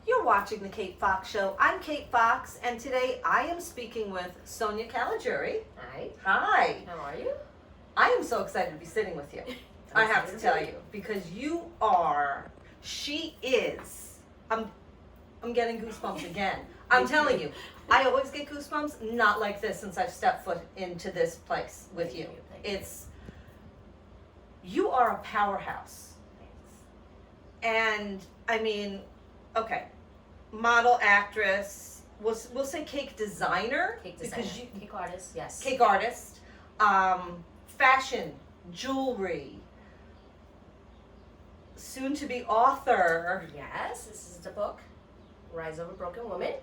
You're watching The Kate Fox Show. I'm Kate Fox, and today I am speaking with Sonia Caligiuri. Hi. Hi. How are you? I am so excited to be sitting with you. I have to tell you, because she is, I'm getting goosebumps again. I'm telling you, I always get goosebumps, not like this since I've stepped foot into this place with you. You are a powerhouse. And, I mean, okay, model, actress, we'll say cake designer. Cake designer, cake artist, yes. Cake artist, fashion, jewelry, soon to be author. Yes, this is the book, Rise of a Broken Woman.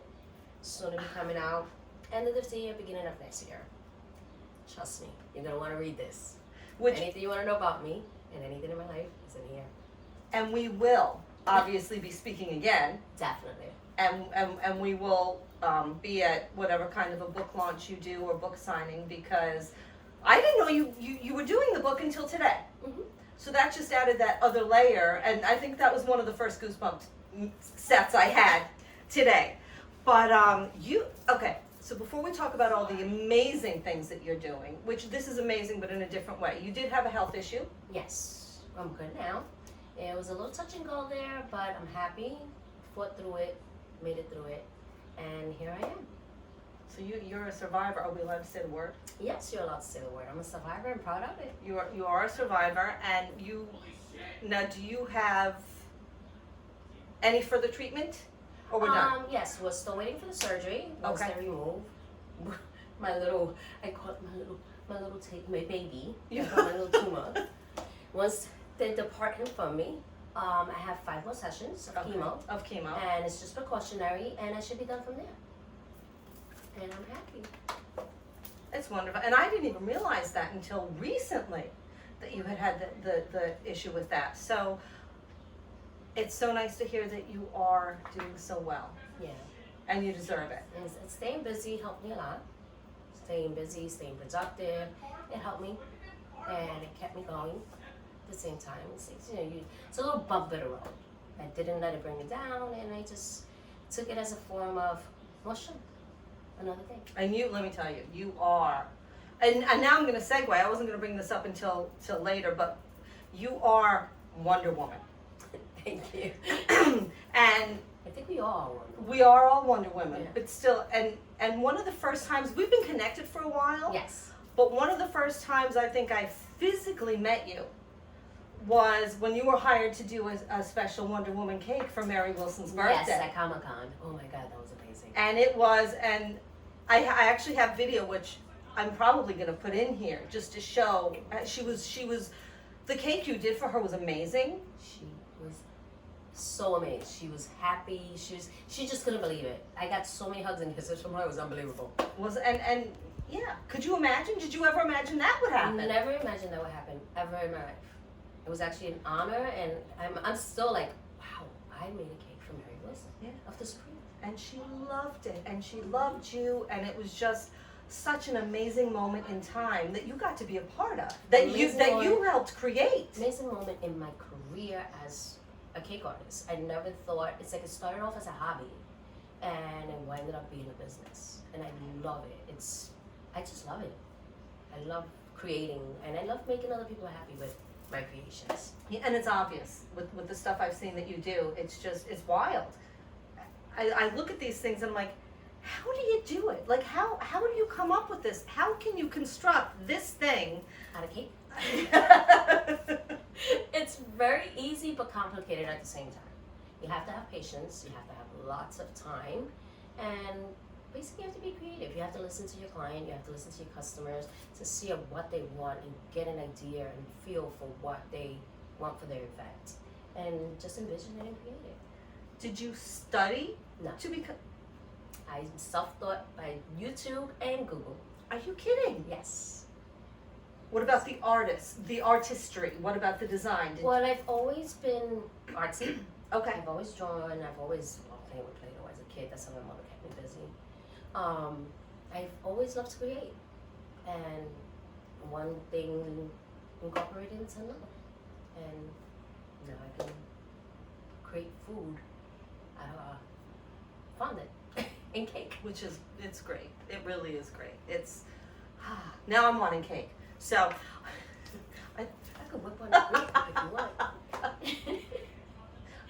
Soon to be coming out end of this year, beginning of next year. Trust me, you're going to want to read this. Anything you want to know about me and anything in my life is in here. And we will obviously be speaking again. Definitely. And we will be at whatever kind of a book launch you do or book signing, because I didn't know you were doing the book until today. Mm-hmm. So that just added that other layer, and I think that was one of the first goosebumps sets I had today. But okay, so before we talk about all the amazing things that you're doing, which this is amazing but in a different way, you did have a health issue. Yes, I'm good now. It was a little touch and go there, but I'm happy, fought through it, made it through it, and here I am. So you're a survivor. Are we allowed to say the word? Yes, you're allowed to say the word. I'm a survivor and proud of it. You are a survivor, and now do you have any further treatment? Or we're done? Yes, we're still waiting for the surgery. Once they remove I call it my baby. Yeah. My little tumor. Once they depart him from me, I have 5 more sessions of chemo. And it's just precautionary, and I should be done from there. And I'm happy. It's wonderful. And I didn't even realize that until recently, that you had the issue with that. So it's so nice to hear that you are doing so well. Yeah. And you deserve it. And staying busy helped me a lot. Staying busy, staying productive, it helped me. And it kept me going at the same time. It's a little bump in the road. I didn't let it bring me down, and I just took it as a form of motion. Another thing. And let me tell you, you are, and now I'm going to segue. I wasn't going to bring this up until later, but you are Wonder Woman. Thank you. And I think we all are Wonder Woman. We are all Wonder Women, yeah. But still, and one of the first times, we've been connected for a while. Yes. But one of the first times I think I physically met you was when you were hired to do a special Wonder Woman cake for Mary Wilson's birthday. Yes, at Comic-Con. Oh my God, that was amazing. And it was, and I actually have video, which I'm probably going to put in here just to show. She was, the cake you did for her was amazing. She was so amazed. She was happy. She just couldn't believe it. I got so many hugs and kisses from her. It was unbelievable. And yeah, could you imagine? Did you ever imagine that would happen? I never imagined that would happen ever in my life. It was actually an honor, and I'm still like, wow, I made a cake for Mary Wilson of the Supreme. And she loved it, and she loved you, and it was just such an amazing moment in time that you got to be a part of, that you helped create. Amazing moment in my career as a cake artist. I never thought, it's like it started off as a hobby, and it ended up being a business, and I love it. I just love it. I love creating, and I love making other people happy with my creations. Yeah, and it's obvious with the stuff I've seen that you do. It's wild. I look at these things and I'm like, how do you do it? Like, how do you come up with this? How can you construct this thing Out of cake? It's very easy but complicated at the same time. You have to have patience, you have to have lots of time, and basically you have to be creative. You have to listen to your client, you have to listen to your customers to see what they want and get an idea and feel for what they want for their event. And just envision it and create it. Did you study? No. To become? I self-taught by YouTube and Google. Are you kidding? Yes. What about the artistry? What about the design? Well, I've always been artsy. Okay. I've always drawn. I've always played with Play-Doh as a kid. That's how my mother kept me busy. I've always loved to create, and one thing incorporated into another, and now I can create food out of fondant and cake. Which is, it's great. It really is great. It's, now I'm wanting cake. So, I could whip one up real quick if you want.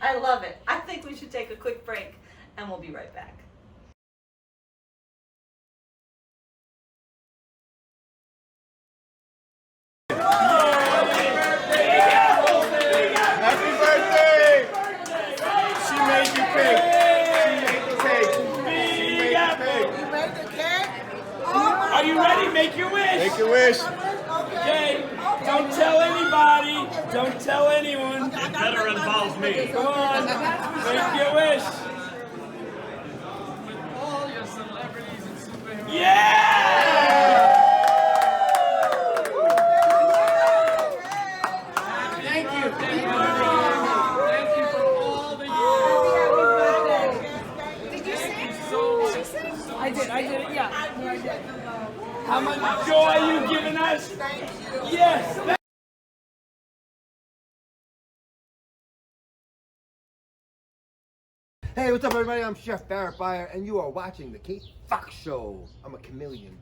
I love it. I think we should take a quick break and we'll be right back. Happy birthday! She made the cake. She made the cake. You made the cake? Are you ready? Make your wish. Make your wish. Okay. Don't tell anybody. Don't tell anyone. It better involve me. Come on. Make your wish. All your celebrities and superheroes. Yeah! Thank you. Thank you for all the years. Did you sing? I did it, yeah. How much joy are you giving us? Yes. Hey, what's up, everybody? I'm Chef Barrett Byer, and you are watching The Kate Fox Show. I'm a chameleon.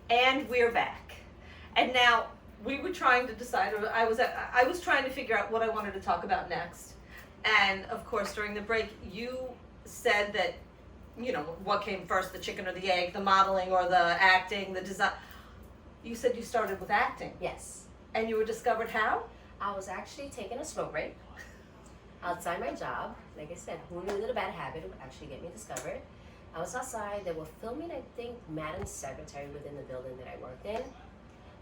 And we're back. And now we were trying to decide, or I was trying to figure out what I wanted to talk about next. And of course, during the break, you said that, you know, what came first, the chicken or the egg, the modeling or the acting, the design. You said you started with acting. Yes. And you were discovered how? I was actually taking a smoke break outside my job. Like I said, who knew that a bad habit would actually get me discovered? I was outside. They were filming, I think, Madam's Secretary within the building that I worked in.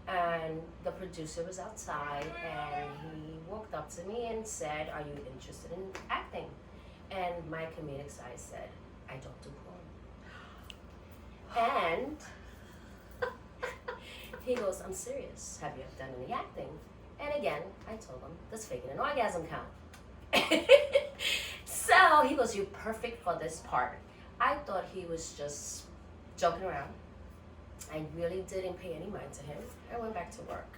And the producer was outside, and he walked up to me and said, "Are you interested in acting?" And my comedic side said, "I don't do porn." And he goes, "I'm serious. Have you ever done any acting?" And again, I told him, "Does faking an orgasm count?" So he goes, "You're perfect for this part." I thought he was just joking around. I really didn't pay any mind to him. I went back to work.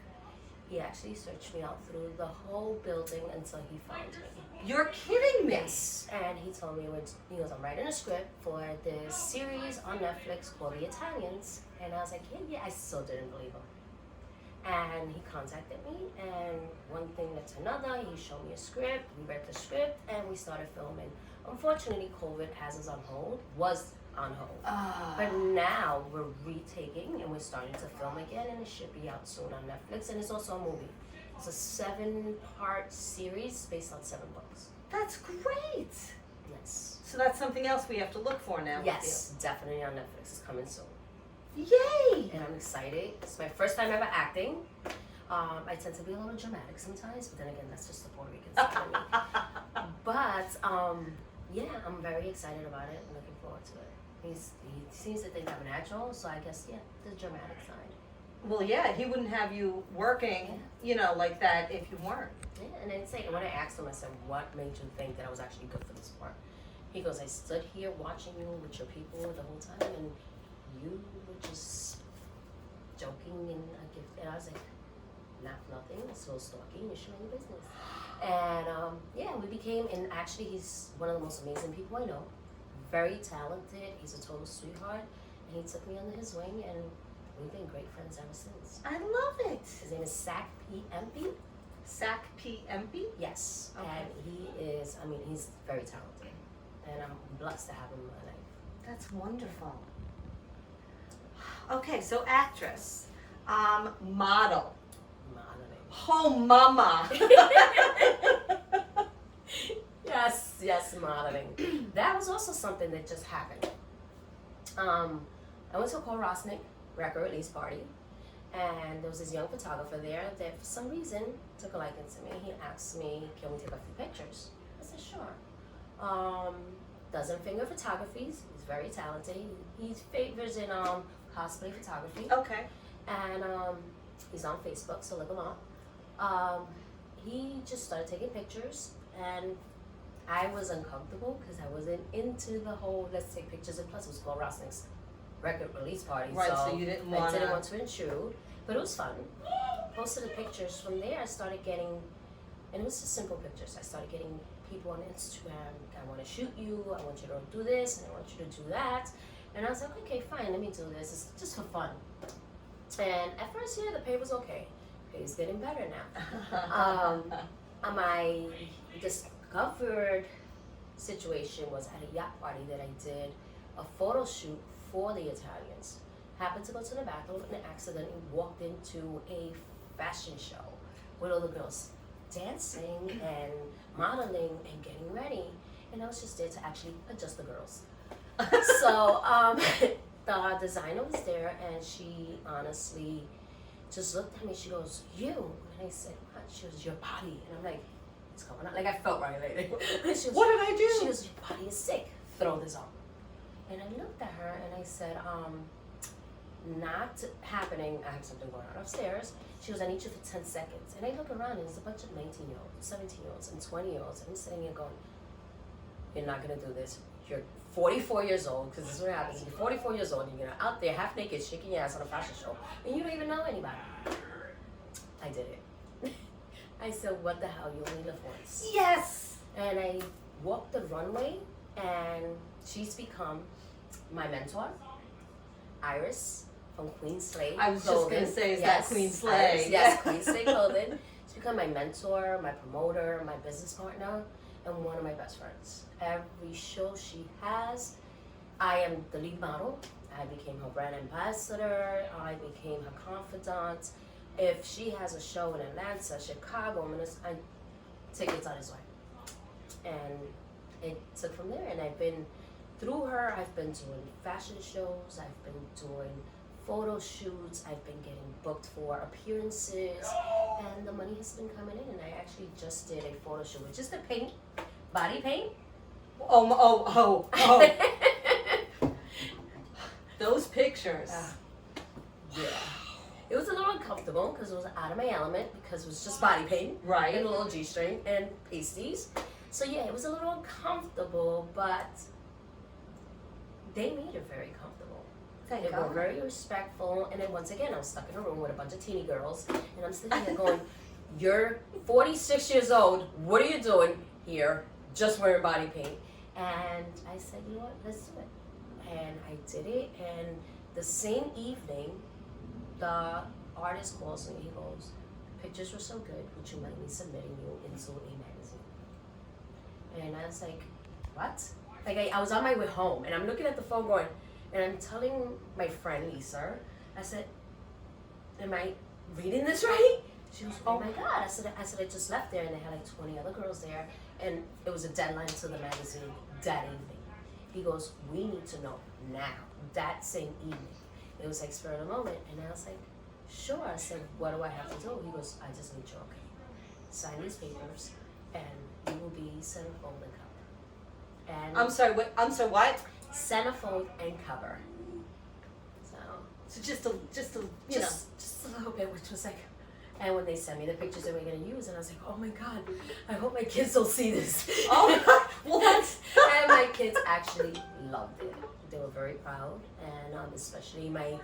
He actually searched me out through the whole building until he found me. You're kidding me. Yes. And he told me, he goes, "I'm writing a script for this series on Netflix called The Italians." And I was like, yeah, I still didn't believe him. And he contacted me, and one thing led to another. He showed me a script, we read the script, and we started filming. Unfortunately, COVID has us on hold, was on hold. But now we're retaking, and we're starting to film again, and it should be out soon on Netflix, and it's also a movie. It's a 7-part series based on 7 books. That's great. Yes. So that's something else we have to look for now. Yes, definitely on Netflix. It's coming soon. Yay! And I'm excited. It's my first time ever acting. I tend to be a little dramatic sometimes, but then again, that's just the Puerto Rican side of me. But yeah, I'm very excited about it. I'm looking forward to it. He seems to think I'm natural, so I guess, yeah, the dramatic side. Well, yeah, he wouldn't have you working, you know, like that if you weren't. Yeah, and then when I asked him, I said, "What made you think that I was actually good for this part?" He goes, "I stood here watching you with your people the whole time, and you were just joking, and I was like, nothing, it's no stalking, you're showing your business." And yeah, we became, and actually he's one of the most amazing people I know. Very talented, he's a total sweetheart, and he took me under his wing, and we've been great friends ever since. I love it. His name is Sac P. Empey. Sac P. Empey? Yes, Okay. and he's very talented, and I'm blessed to have him in my life. That's wonderful. Okay, so actress, model. Modeling. Oh, mama. Yes, modeling. That was also something that just happened. I went to a Cole Rosnick record release party, and there was this young photographer there that for some reason took a liking to me. He asked me, can we take a few pictures? I said, sure. Doesn't finger photography. He's very talented. He favors in cosplay photography. Okay. And he's on Facebook, so look him up. He just started taking pictures, and I was uncomfortable because I wasn't into the whole let's take pictures, and plus it was Cole Rosnick's record release party, Right, so you didn't I want didn't want to intrude, but it was fun. Posted the pictures. From there, I started getting, and it was just simple pictures. I started getting people on Instagram. I want to shoot you. I want you to do this, and I want you to do that. And I was like, okay, fine, let me do this. It's just for fun. And at first, yeah, the pay was okay. Pay's getting better now. My discovered situation was at a yacht party that I did a photo shoot for the Italians. Happened to go to the bathroom and accidentally walked into a fashion show with all the girls dancing and modeling and getting ready. And I was just there to actually adjust the girls. So the designer was there, and she honestly just looked at me. She goes, "You?" And I said, "What?" She goes, "Your body." And I'm like, "What's going on?" Like, I felt violated. She goes, What did I do? She goes, "Your body is sick. Throw this on." And I looked at her and I said, not happening. I have something going on upstairs. She goes, "I need you for 10 seconds. And I look around and there's a bunch of 19-year-olds, 17-year-olds, and 20-year-olds. And I'm sitting here going, "You're not going to do this. You're 44 years old," because this is what happens. You're 44 years old and you're out there half naked shaking your ass on a fashion show and you don't even know anybody. I did it. I said, "What the hell? You only live once." Yes. And I walked the runway, and she's become my mentor, Iris from Queen Slay I was just Clothing. going to say, is Yes, that Queen Iris, Slay? yes, Queen Slay Clothing. She's become my mentor, my promoter, my business partner, and one of my best friends. Every show she has, I am the lead model. I became her brand ambassador. I became her confidant. If she has a show in Atlanta, Chicago, Minnesota, tickets on his way. And it took from there, and I've been, through her, I've been doing fashion shows, I've been doing photo shoots, I've been getting booked for appearances, and the money has been coming in. And I actually just did a photo shoot, which is the paint, body paint. Oh. Those pictures. Yeah. It was a little uncomfortable because it was out of my element, because it was just body paint, Right. and a little G-string and pasties. So yeah, it was a little uncomfortable, but they made it very comfortable. Thank They were God. very respectful, and then once again, I was stuck in a room with a bunch of teeny girls, and I'm sitting there going, "You're 46 years old. What are you doing here, just wearing body paint?" And I said, "You know what? Let's do it." And I did it, and the same evening, the artist calls me. He goes, "Pictures were so good. Would you mind me submitting you into a magazine?" And I was like, "What?" Like, I was on my way home, and I'm looking at the phone going, and I'm telling my friend Lisa, I said, "Am I reading this right?" She goes, "Oh my God." I said, I just left there, and they had like 20 other girls there, and it was a deadline to the magazine that evening. He goes, "We need to know now," that same evening. It was like spur of the moment, and I was like, "Sure." I said, "What do I have to do?" He goes, "I just need your okay. Sign these papers, and you will be centerfold and cover." And I'm sorry, what? centerfold and cover. So just a, you know. Just a little bit, which was like, and when they sent me the pictures that we're gonna use, and I was like, "Oh my God, I hope my kids don't see this." Oh, well, that's. And my kids actually loved it. They were very proud, and especially my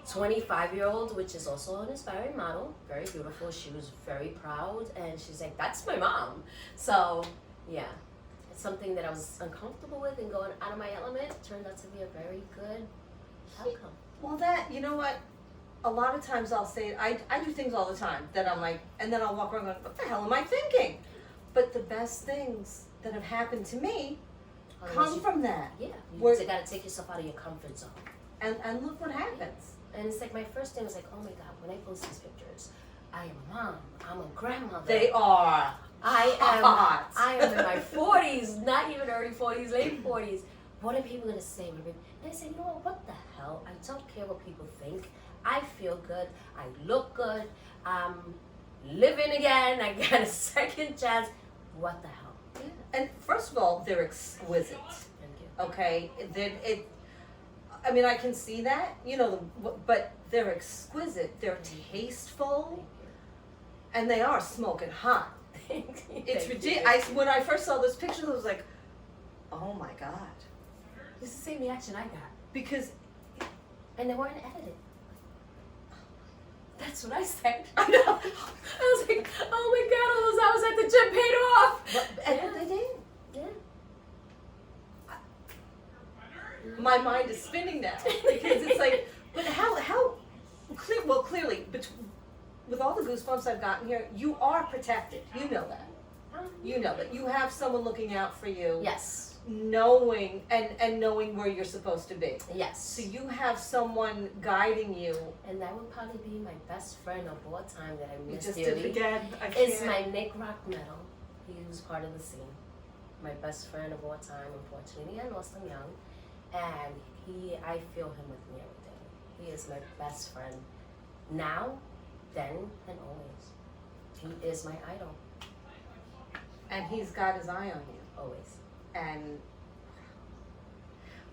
25-year-old, which is also an aspiring model, very beautiful. She was very proud, and she's like, "That's my mom." So, yeah, it's something that I was uncomfortable with, and going out of my element turned out to be a very good outcome. Well, that, you know what? A lot of times I'll say, I do things all the time that I'm like, and then I'll walk around going, "What the hell am I thinking?" But the best things that have happened to me come from that. Yeah, Where- you gotta take yourself out of your comfort zone. And look what happens. And it's like my first day was like, "Oh my God," when I post these pictures, I am a mom. I'm a grandmother. They are. Hot. I am in my 40s, not even early 40s, late 40s. What are people gonna say? And I said, you know what the hell? I don't care what people think. I feel good. I look good. I'm living again. I got a second chance. What the hell? Yeah. And first of all, they're exquisite. Thank you. Okay, then I mean, I can see that, you know, but they're exquisite. They're tasteful, and they are smoking hot. It's ridiculous. When I first saw those pictures, I was like, oh my god, It's the same reaction I got. because And they weren't edited. That's what I said. I know. I was like, oh my god, all those hours at the gym paid off. And they did. Yeah. My mind is spinning now because it's like, but how clear? Well, clearly, with all the goosebumps I've gotten here, you are protected. You know that. You know that you have someone looking out for you. Yes. Knowing and knowing where you're supposed to be. Yes. So you have someone guiding you. And that would probably be my best friend of all time that I You miss just dearly. did it again. I It's can't. my Nick Rock medal. He was part of the scene. My best friend of all time, unfortunately. I lost him young. And I feel him with me every day. He is my best friend. Now, then, and always. He is my idol. And he's got his eye on you. Always. And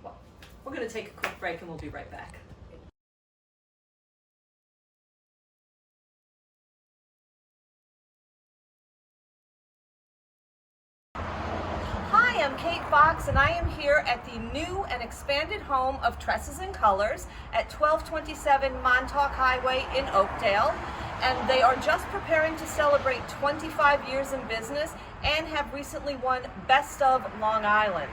well, we're going to take a quick break and we'll be right back. Hi, I'm Kate Fox, and I am here at the new and expanded home of Tresses and Colors at 1227 Montauk Highway in Oakdale. And they are just preparing to celebrate 25 years in business and have recently won Best of Long Island.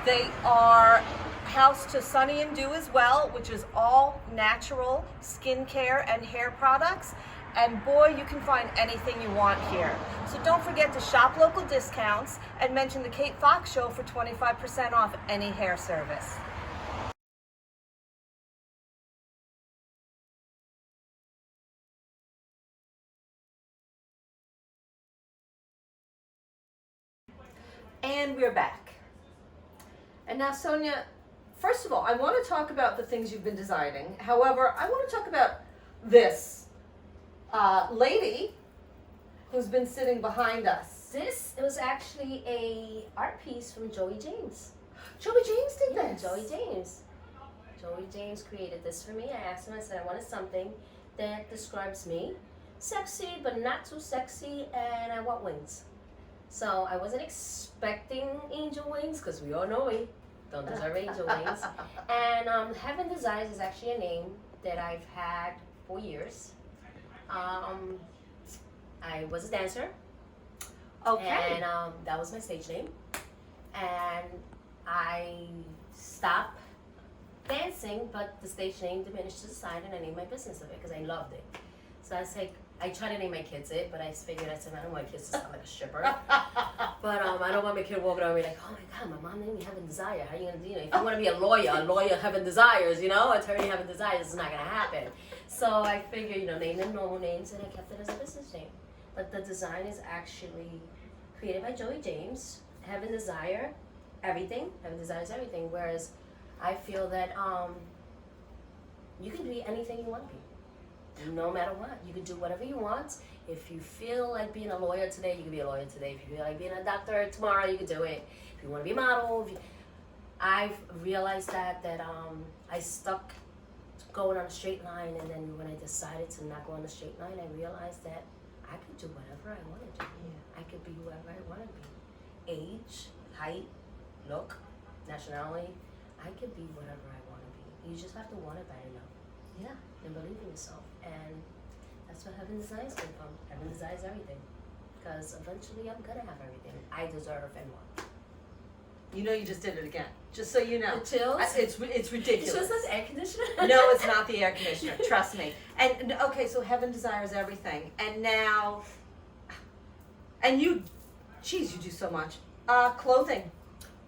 They are house to Sunny and Dew as well, which is all natural skincare and hair products. And boy, you can find anything you want here. So don't forget to shop local discounts and mention the Kate Fox Show for 25% off any hair service. And we're back. And now, Sonia, first of all, I want to talk about the things you've been designing. However, I want to talk about this lady who's been sitting behind us. This was actually a art piece from Joey James. Joey James did Yeah, this. Joey James. Joey James created this for me. I asked him, I said, I wanted something that describes me. Sexy, but not too sexy, and I want wings. So I wasn't expecting angel wings, because we all know we don't deserve angel wings. And Heaven Desires is actually a name that I've had for years. I was a dancer. Okay. And that was my stage name. And I stopped dancing, but the stage name diminished to the side, and I named my business of it because I loved it. So I was like, I try to name my kids it, but I figured, I said, I don't want my kids to sound like a stripper. But I don't want my kid walking around me like, oh my God, my mom named me Heaven Desire. How are you gonna do? You know, if you want to be a lawyer Heaven Desires, you know, attorney Heaven Desires, it's not gonna happen. So I figured, you know, name them normal names, and I kept it as a business name. But the design is actually created by Joey James. Heaven Desire, everything. Heaven Desires everything. Whereas I feel that you can be anything you want to be. No matter what, you can do whatever you want. If you feel like being a lawyer today, you can be a lawyer today. If you feel like being a doctor tomorrow, you can do it. If you want to be a model, I've realized that I stuck going on a straight line, and then when I decided to not go on the straight line, I realized that I could do whatever I wanted to. I could be whoever I wanted to be. Age, height, look, nationality. I could be whatever I want to be. You just have to want it bad enough. Yeah. And believe in yourself. And that's what Heaven Desires came from. Heaven desires everything. Because eventually I'm gonna have everything I deserve and want. You know, you just did it again. Just so you know. The chills? It's ridiculous. It's just this air conditioner? No, it's not the air conditioner. Trust me. And okay, so Heaven Desires everything. And now, and you, geez, you do so much. Clothing,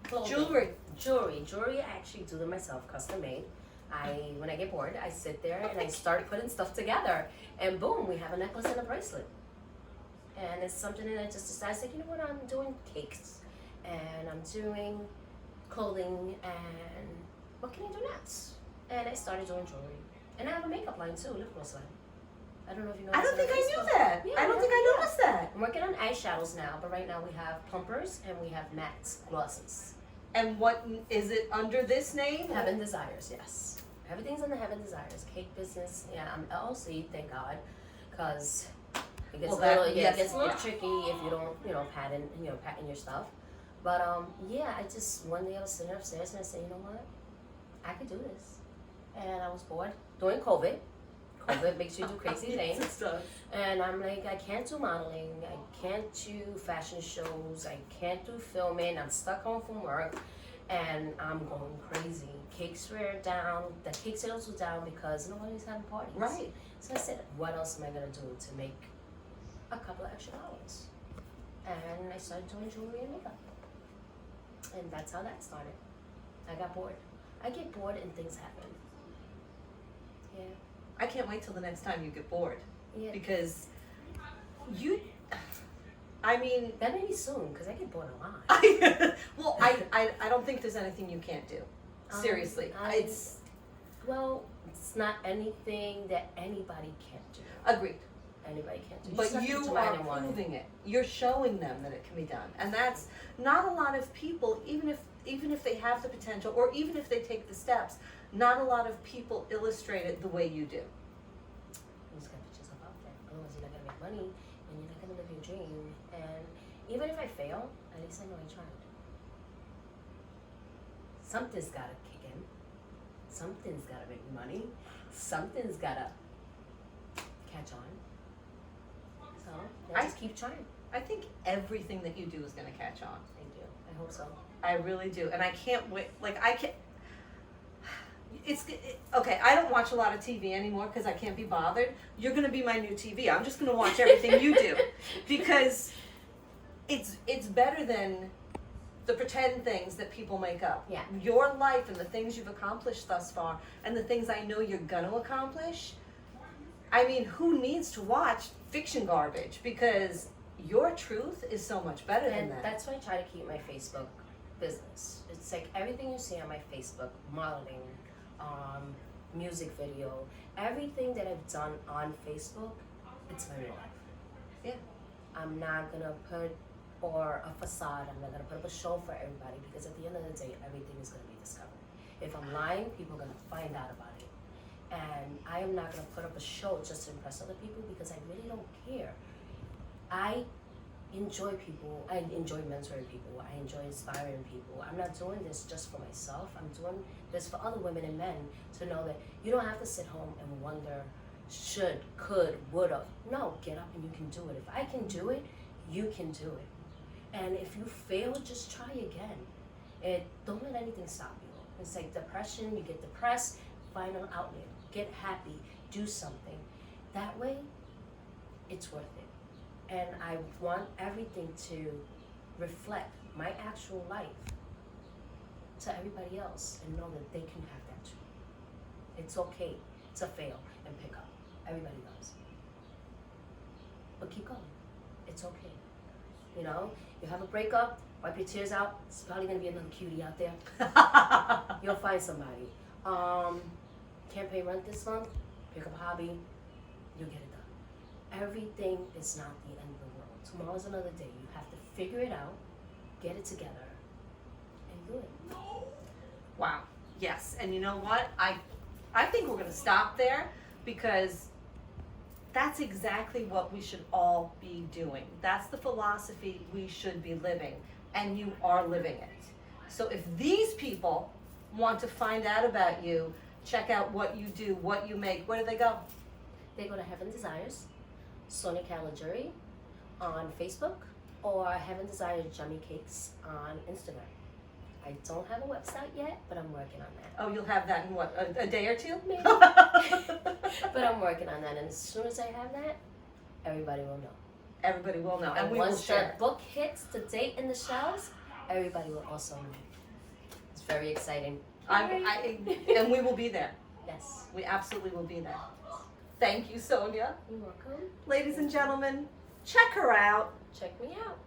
Clothing. jewelry. Jewelry I actually do them myself, custom made. When I get bored, I sit there and I start putting stuff together, and boom, we have a necklace and a bracelet. And it's something that I just decided, like, you know what, I'm doing cakes, and I'm doing clothing, and what can I do next? And I started doing jewelry. And I have a makeup line too, lip gloss line. I don't know if you know. I don't think I knew that. Yeah, I don't think I noticed that. I'm working on eyeshadows now, but right now we have plumpers and we have matte glosses. And what is it under this name? Heaven Desires, yes. Everything's under Heaven Desires. Cake business, yeah, I'm LLC, thank God, because it gets it gets a little tricky if you don't, patent your stuff. But yeah, I just one day I was sitting upstairs and I said, you know what, I could do this, and I was bored during COVID. COVID makes you do crazy things. And I'm like, I can't do modeling, I can't do fashion shows, I can't do filming, I'm stuck home from work, and I'm going crazy. Cakes were down, the cake sales were down because nobody's having parties. Right. So I said, what else am I gonna do to make a couple of extra dollars? And I started doing jewelry and makeup. And that's how that started. I got bored. I get bored and things happen. Yeah. I can't wait till the next time you get bored. Yeah. Because That may be soon, because I get bored a lot. well, I don't think there's anything you can't do. Seriously. It's not anything that anybody can't do. agreed. Anybody can't do. But you are proving it. You're showing them that it can be done. And that's not a lot of people, even if they have the potential or even if they take the steps, not a lot of people illustrate it the way you do. You just gotta put yourself out there. Otherwise you're not gonna make money and you're not gonna live your dream. And even if I fail, at least I know I tried. Something's gotta kick in. Something's gotta make money. Something's gotta catch on. So I just keep trying. I think everything that you do is going to catch on. I do. I hope so. I really do. And I can't wait. Okay, I don't watch a lot of TV anymore because I can't be bothered. You're going to be my new TV. I'm just going to watch everything you do because it's better than the pretend things that people make up. Yeah. Your life and the things you've accomplished thus far and the things I know you're going to accomplish. I mean, who needs to watch fiction garbage? Because your truth is so much better than And that. that's why I try to keep my Facebook business. It's like everything you see on my Facebook, modeling, music video, everything that I've done on Facebook, it's my real life. Yeah. I'm not gonna put a facade, I'm not gonna put up a show for everybody because at the end of the day, everything is gonna be discovered. If I'm lying, people are gonna find out about it. And I am not gonna put up a show just to impress other people because I really don't care. I enjoy people, I enjoy mentoring people, I enjoy inspiring people. I'm not doing this just for myself, I'm doing this for other women and men to know that you don't have to sit home and wonder, should, could, would've. No, get up and you can do it. If I can do it, you can do it. And if you fail, just try again. Don't let anything stop you. It's like depression, you get depressed, find an outlet, get happy, do something. That way, it's worth it. And I want everything to reflect my actual life to everybody else and know that they can have that too. It's okay to fail and pick up. Everybody does. But keep going. It's okay. You know, you have a breakup, wipe your tears out. It's probably gonna be another cutie out there. You'll find somebody. Can't pay rent this month? Pick up a hobby. You'll get it done. Everything is not the end of the world. Tomorrow's another day. You have to figure it out, get it together, and do it. Wow. Yes. And you know what? I think we're going to stop there because that's exactly what we should all be doing. That's the philosophy we should be living. And you are living it. So if these people want to find out about you, check out what you do, what you make, where do they go? They go to Heaven Desires, Sonia Caligiuri on Facebook, or Heaven Desires Yummy Cakes on Instagram. I don't have a website yet, but I'm working on that. Oh, you'll have that in what, a day or two? Maybe. But I'm working on that, and as soon as I have that, everybody will know. Everybody will know, and And we will once share. the book hits the date in the shelves, everybody will also know. It's very exciting. And we will be there. Yes. We absolutely will be there. Thank you, Sonia. You're welcome. Ladies and gentlemen, check her out. Check me out.